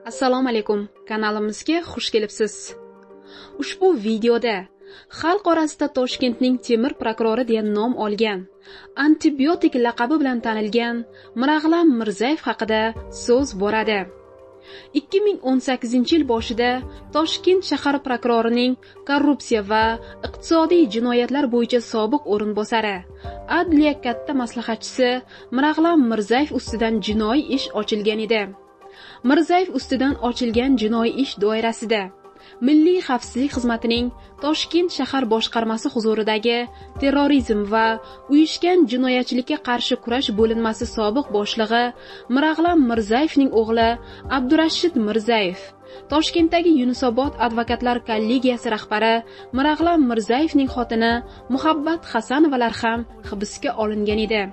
Assalomu alaykum, kanalimizga xush kelibsiz. Ushbu videoda xalq orasida Toshkentning temir prokurori deya nom olgan, antibiotik laqabi bilan tanilgan Mirag'lam Mirzayev haqida so'z boradi. 2018-yil boshida Toshkent shahar prokurorining korrupsiya va iqtisodiy jinoyatlar bo'yicha sobiq o'rinbosari, adliya katta maslahatchisi Mirag'lam Mirzayev ustidan jinoiy ish ochilgan edi. Mirzayev ustidan ochilgan jinoiy ish doirasida Milliy xavfsizlik xizmatining Toshkent shahar boshqarmasi huzuridagi terrorizm va uyushgan jinoyatchilikka qarshi kurash bo'linmasi sobiq boshlig'i Mirag'lam Mirzayevning o'g'li Abdurashid Mirzayev, Toshkentdagi Yunusobod advokatlar kollegiyasi rahbari Mirag'lam Mirzayevning xotini Muhabbat Hasanovalar ham hibsga olingan edi.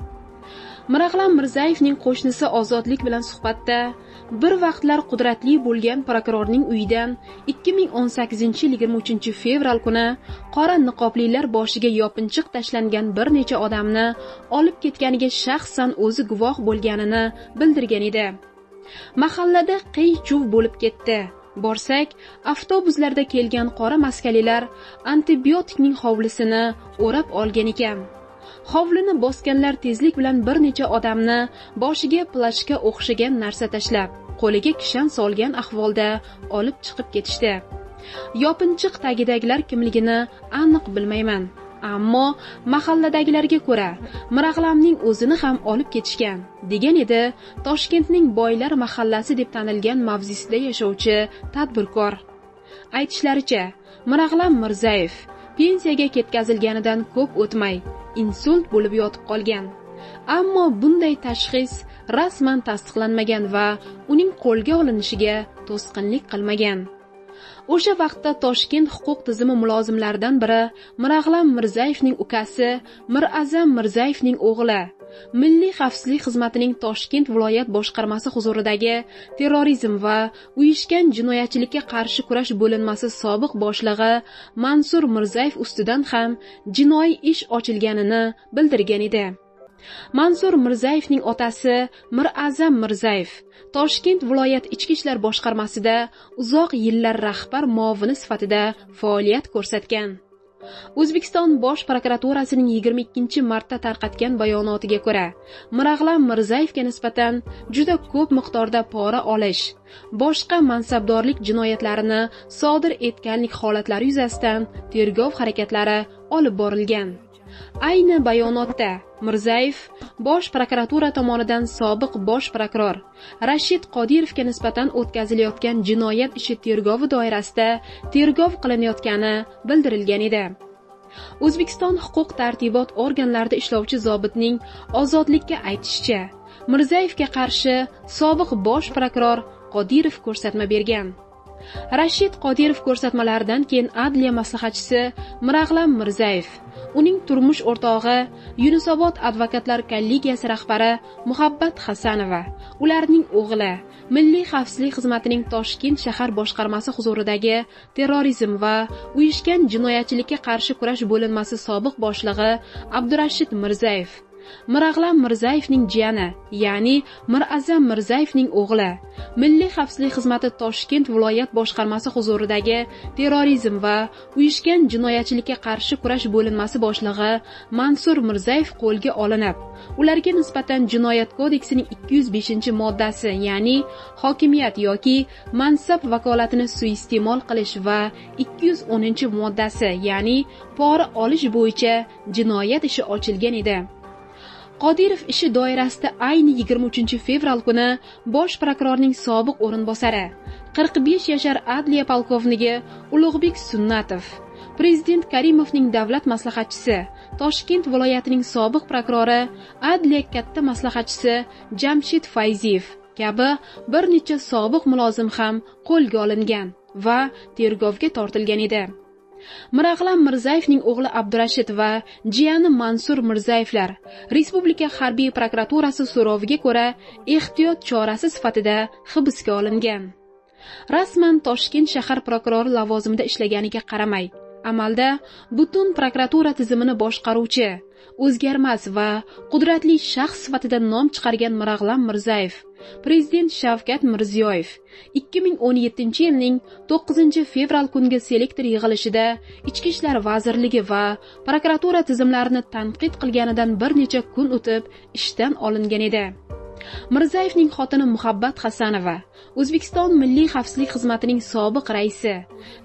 Mirag'lam Mirzayevning qo'shnisi Ozodlik bilan suhbatda bir vaqtlar qudratli bo'lgan prokurorning uyidan 2018-yil 23-fevral kuni qora niqoblilar boshiga yopinchiq tashlangan bir necha odamni olib ketganiga shaxsan o'zi guvoh bo'lganini bildirgan edi. Mahallada qiy-chuv bo'lib ketdi. Borsak, avtobuslarda kelgan qora maskalilar antibiotikning hovlisini o'rab olgan ekan. Hovlini bosganlar tezlik bilan bir necha odamni boshiga plashka o'xshagan narsa tashlab, qo'liga kishan solgan ahvolda olib chiqib ketishdi. Yopinchiq tagidagilar kimligini aniq bilmayman, ammo mahalladagilarga ko'ra Mirag'lamning o'zini ham olib ketishgan, degan edi Toshkentning boylar mahallasi deb tanilgan mavzisida yashovchi tadbirkor. Aytishlaricha, Mirag'lam Mirzayev pensiyaga ketkazilganidan ko'p o'tmay insult bo'lib yotib qolgan. Ammo bunday tashxis rasman tasdiqlanmagan va uning qo'lga olinishiga to'sqinlik qilmagan. O'sha vaqtda Toshkent huquq tizimi mulozimlaridan biri Mirag'lam Mirzayevning ukasi Mirazam Mirzayevning o'g'li, Milliy xavfsizlik xizmatining Toshkent viloyat boshqarmasi huzuridagi terrorizm va uyushgan jinoyatchilikka qarshi kurash bo'linmasi sobiq boshlig'i Mansur Mirzayev ustidan ham jinoiy ish ochilganini bildirgan edi. Mansur Mirzayevning otasi Mirazam Mirzayev Toshkent viloyat ichki ishlar boshqarmasida uzoq yillar rahbar muovini sifatida faoliyat ko'rsatgan. O'zbekiston Bosh prokuraturasining 22-martda tarqatgan bayonotiga ko'ra, Mirag'lam Mirzayevga nisbatan juda ko'p miqdorda pora olish, boshqa mansabdorlik jinoyatlarini sodir etganlik holatlari yuzasidan tergov harakatlari olib borilgan. Ayni bayonotda Mirzayev Bosh prokuratura tomonidan sobiq bosh prokuror Rashid Qodirovga nisbatan o'tkazilayotgan jinoyat ishi tergovi doirasida tergov qilinayotgani bildirilgan edi. O'zbekiston huquq tartibot organlarida ishlovchi zobitning Ozodlikka aytishicha, Mirzayevga qarshi sobiq bosh prokuror Qodirov ko'rsatma bergan. Rashid Qodirov ko'rsatmalaridan keyin adliya maslahatchisi Mirag'lam Mirzayev, uning turmush o'rtog'i Yunusobod advokatlar kollegiyasi rahbari Muhabbat Hasanova, ularning o'g'li Milliy xavfsizlik xizmatining Toshkent shahar boshqarmasi huzuridagi terrorizm va uyushgan jinoyatchilikka qarshi kurash bo'linmasi sobiq boshlig'i Abdurashid Mirzayev, Mirag'lam Mirzayevning jiyani, ya'ni Mirazam Mirzayevning o'g'li, Milliy xavfsizlik xizmati Toshkent viloyat boshqarmasi huzuridagi terrorizm va uyushgan jinoyatchilikka qarshi kurash bo'linmasi boshlig'i Mansur Mirzayev qo'lga olinib, ularga nisbatan Jinoyat kodeksining 205-moddasi, ya'ni hokimiyat yoki mansab vakolatini suiiste'mol qilish va 210-moddasi, ya'ni pora olish bo'yicha jinoyat ishi ochilgan edi. Qodirov ishi doirasida ayni 23-fevral kuni bosh prokurorning sobiq o'rinbosari 45 yashar adliya polkovnigi Ulug'bek Sunnatov, Prezident Karimovning davlat maslahatchisi, Toshkent viloyatining sobiq prokurori, adliya katta maslahatchisi Jamshid Fayziyev kabi bir necha sobiq mulozim ham qo'lga olingan va tergovga tortilgan edi. Mirag'lam Mirzayevning o'g'li Abdurashid va jiyani Mansur Mirzayevlar Respublika harbiy prokuraturasi so'roviga ko'ra ehtiyot chorasi sifatida hibsga olingan. Rasman Toshkent shahar prokurori lavozimida ishlaganiga qaramay, amalda butun prokuratura tizimini boshqaruvchi, o'zgarmas va qudratli shaxs sifatida nom chiqargan Mirag'lam Mirzayev Prezident Shavkat Mirziyoyev 2017 yilning 9 fevral kungi selektor yig'ilishida Ichki ishlar vazirligi va prokuratura tizimlarini tanqid qilganidan bir necha kun o'tib ishdan olingan edi. Mirzayevning xotini Muhabbat Hasanova, O'zbekiston Milliy xavfsizlik xizmatining sobiq raisi,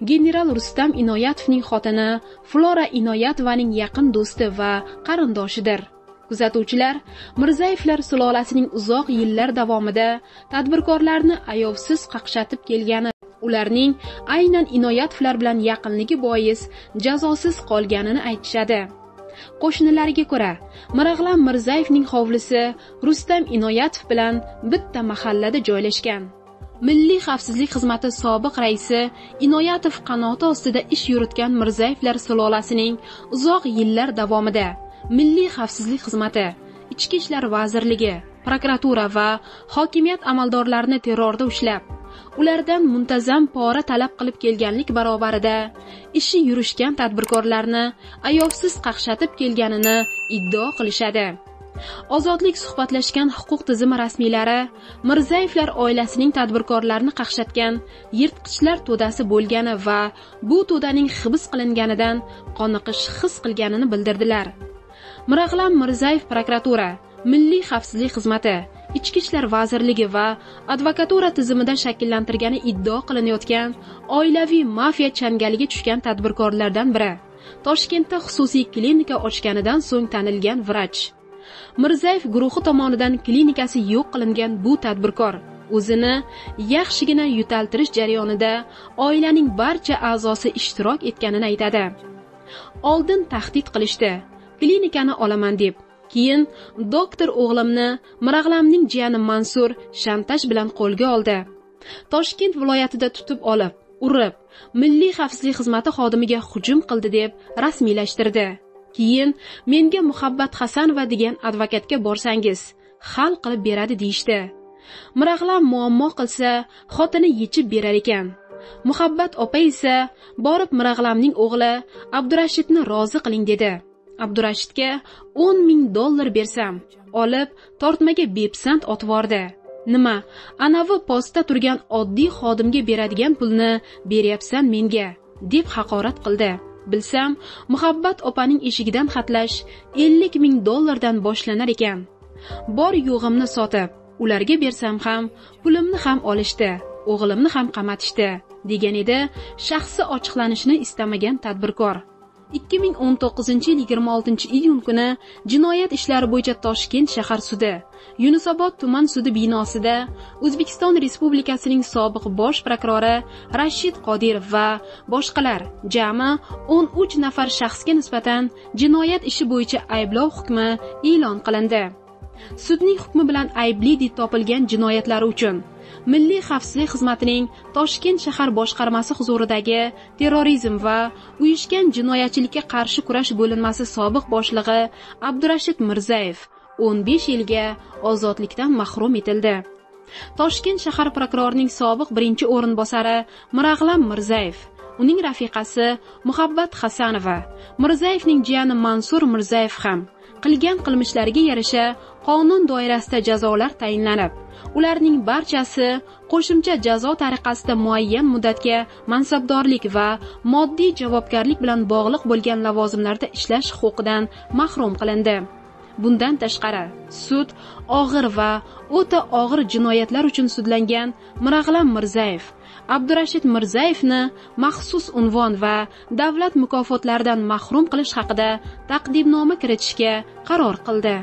general Rustam Inoyatovning xotini Flora Inoyatovaning yaqin do'sti va qarindoshidir. Kuzatuvchilar Mirzayevlar sulolasining uzoq yillar davomida tadbirkorlarni ayovsiz qaqshatib kelgani, ularning aynan Inoyatovlar bilan yaqinligi bois jazosiz qolganini aytishadi. Qo'shnilariga ko'ra, Mirag'lam Mirzayevning hovlisi Rustam Inoyatov bilan bitta mahallada joylashgan. Milliy xavfsizlik xizmati sobiq raisi Inoyatov qanoti ostida ish yuritgan Mirzayevlar sulolasining uzoq yillar davomida Milliy xavfsizlik xizmati, Ichki ishlar vazirligi, prokuratura va hokimiyat amaldorlarini terrorda ushlab, ulardan muntazam pora talab qilib kelganlik barobarida ishi yurishgan tadbirkorlarni ayovsiz qaqshatib kelganini iddao qilishadi. Ozodlik suhbatlashgan huquq tizimi rasmiylari Mirzayevlar oilasining tadbirkorlarni qaqshatgan yirtqichlar to'dasi bo'lgani va bu to'daning hibs qilinganidan qoniqish his qilganini bildirdilar. Mirag'lam Mirzayev prokuratura, Milliy xavfsizlik xizmati, Ichki ishlar vazirligi va advokatura tizimida shakllantirgani iddao qilinayotgan oilaviy mafiya changaliga tushgan tadbirkorlardan biri. Toshkentda xususiy klinika ochganidan so'ng tanilgan vrach. Mirzayev guruhi tomonidan klinikasi yo'q qilingan bu tadbirkor o'zini yaxshigina yutaltirish jarayonida oilaning barcha a'zosi ishtirok etganini aytadi. Oldin tahdid qilishdi, klinikani olaman deb. Keyin doktor o'g'limni Mirag'lamning jiyani Mansur shantaj bilan qo'lga oldi. Toshkent viloyatida tutib olib, urib, Milliy xavfsizlik xizmati xodimiga hujum qildi deb rasmiylashtirdi. Keyin menga Muhabbat Hasanova degan advokatga borsangiz, hal qilib beradi deyishdi. Mirag'lam muammo qilsa, xotini yechib berar ekan. Muhabbat opa esa borib Mirag'lamning o'g'li Abdurashidni rozi qiling dedi. Abdurashidga $10,000 bersam, olib tortmaga bepisand otvordi. Nima, anavi postda turgan oddiy xodimga beradigan pulni beryapsan menga, deb haqorat qildi. Bilsam, Muhabbat opaning eshigidan xatlash $50,000 dan boshlanar ekan. Bor yo'g'imni sotib, ularga bersam ham, pulimni ham olishdi, o'g'limni ham qamatishdi, degan edi shaxsi ochiqlanishini istamagan tadbirkor. 2019 yil 26 iyun kuni jinoyat ishlari bo'yicha Toshkent shahar sudi, Yunusobod tuman sudi binosida O'zbekiston Respublikasining sobiq bosh prokurori Rashid Qodirov va boshqalar jami 13 nafar shaxsga nisbatan jinoyat ishi bo'yicha ayblov hukmi e'lon qilindi. Sudning hukmi bilan aybli deb topilgan jinoyatlari uchun Milliy xavfsizlik xizmatining Toshkent shahar boshqarmasi huzuridagi terrorizm va uyushgan jinoyatchilikka qarshi kurash bo'linmasi sobiq boshlig'i Abdurashid Mirzayev 15 yilga ozodlikdan mahrum etildi. Toshkent shahar prokurorining sobiq birinchi o'rinbosari Mirag'lam Mirzayev, uning rafiqasi Muhabbat Hasanova, Mirzayevning jiyani Mansur Mirzayev ham qilgan qilmishlariga yarasha qonun doirasida jazolar tayinlanib, ularning barchasi qo'shimcha jazo tariqasida muayyan muddatga mansabdorlik va moddiy javobgarlik bilan bog'liq bo'lgan lavozimlarda ishlash huquqidan mahrum qilindi. Bundan tashqari, sud og'ir va o'ta og'ir jinoyatlar uchun sudlangan Mirag'lam Mirzayev, Abdurashid Mirzayevni maxsus unvon va davlat mukofotlaridan mahrum qilish haqida taqdimnoma kiritishga qaror qildi.